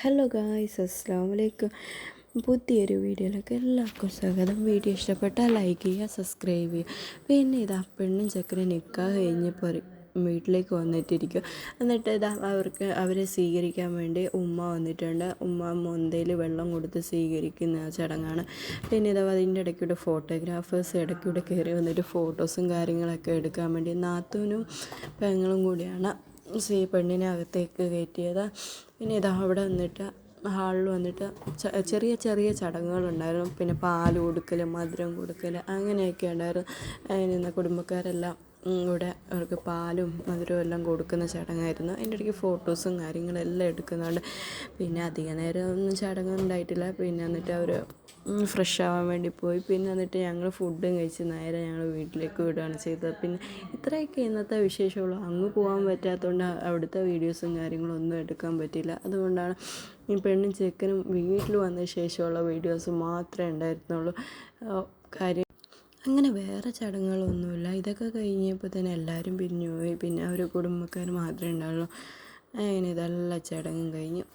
Hello guys, അസ്സലാമു അലൈക്കും. പുതിയൊരു വീഡിയോയിലേക്ക് എല്ലാവർക്കും സ്വാഗതം. വീഡിയോ ഇഷ്ടപ്പെട്ടാൽ ലൈക്ക് ചെയ്യുക, സബ്സ്ക്രൈബ് ചെയ്യുക. പിന്നെ ഇതാ പെണ്ണും ചെക്കനും നിക്കാഹ് കഴിഞ്ഞപ്പോൾ വീട്ടിലേക്ക് വന്നിട്ടിരിക്കും. എന്നിട്ട് ഇതാ അവരെ സ്വീകരിക്കാൻ വേണ്ടി ഉമ്മ വന്നിട്ടുണ്ട്. ഉമ്മ മൊന്തയിൽ വെള്ളം കൊടുത്ത് സ്വീകരിക്കുന്ന ചടങ്ങാണ്. പിന്നെ ഇതാ അതിൻ്റെ ഇടയ്ക്കൂടെ ഫോട്ടോഗ്രാഫേഴ്സ് ഇടയ്ക്കൂടെ കയറി വന്നിട്ട് ഫോട്ടോസും കാര്യങ്ങളൊക്കെ എടുക്കാൻ വേണ്ടി നാത്തൂനും പെങ്ങളും കൂടിയാണ് പെണ്ണിനെ അകത്തേക്ക് കയറ്റിയത്. പിന്നെ ഇതാ അവിടെ വന്നിട്ട് ഹാളിൽ വന്നിട്ട് ചെറിയ ചെറിയ ചടങ്ങുകളുണ്ടായിരുന്നു. പിന്നെ പാൽ കൊടുക്കൽ, മധുരം കൊടുക്കൽ, അങ്ങനെയൊക്കെ ഉണ്ടായിരുന്നു. അതിന് കുടുംബക്കാരെല്ലാം ഇവിടെ അവർക്ക് പാലും മധുരവും എല്ലാം കൊടുക്കുന്ന ചടങ്ങായിരുന്നു. അതിൻ്റെ ഇടയ്ക്ക് ഫോട്ടോസും കാര്യങ്ങളെല്ലാം എടുക്കുന്നുണ്ട്. പിന്നെ അധിക നേരം ഒന്നും ചടങ്ങുണ്ടായിട്ടില്ല. പിന്നെ എന്നിട്ട് അവർ ഫ്രഷ് ആവാൻ വേണ്ടി പോയി. പിന്നെ എന്നിട്ട് ഞങ്ങൾ ഫുഡും കഴിച്ച് നേരെ ഞങ്ങൾ വീട്ടിലേക്ക് വിടുകയാണ് ചെയ്തത്. പിന്നെ ഇത്രയൊക്കെ ഇന്നത്തെ വിശേഷമുള്ളൂ. അങ്ങ് പോകാൻ പറ്റാത്തതുകൊണ്ട് അവിടുത്തെ വീഡിയോസും കാര്യങ്ങളും ഒന്നും എടുക്കാൻ പറ്റിയില്ല. അതുകൊണ്ടാണ് ഈ പെണ്ണും ചെക്കനും വീട്ടിൽ വന്ന ശേഷമുള്ള വീഡിയോസ് മാത്രമേ ഉണ്ടായിരുന്നുള്ളൂ. കാര്യം അങ്ങനെ വേറെ ചടങ്ങുകളൊന്നുമില്ല. ഇതൊക്കെ കഴിഞ്ഞപ്പോൾ തന്നെ എല്ലാവരും പിരിഞ്ഞു പോയി. പിന്നെ അവർ കുടുംബക്കാർ മാത്രമേ ഉണ്ടാവുള്ളൂ. അങ്ങനെ ഇതെല്ലാം ചടങ്ങും കഴിഞ്ഞു.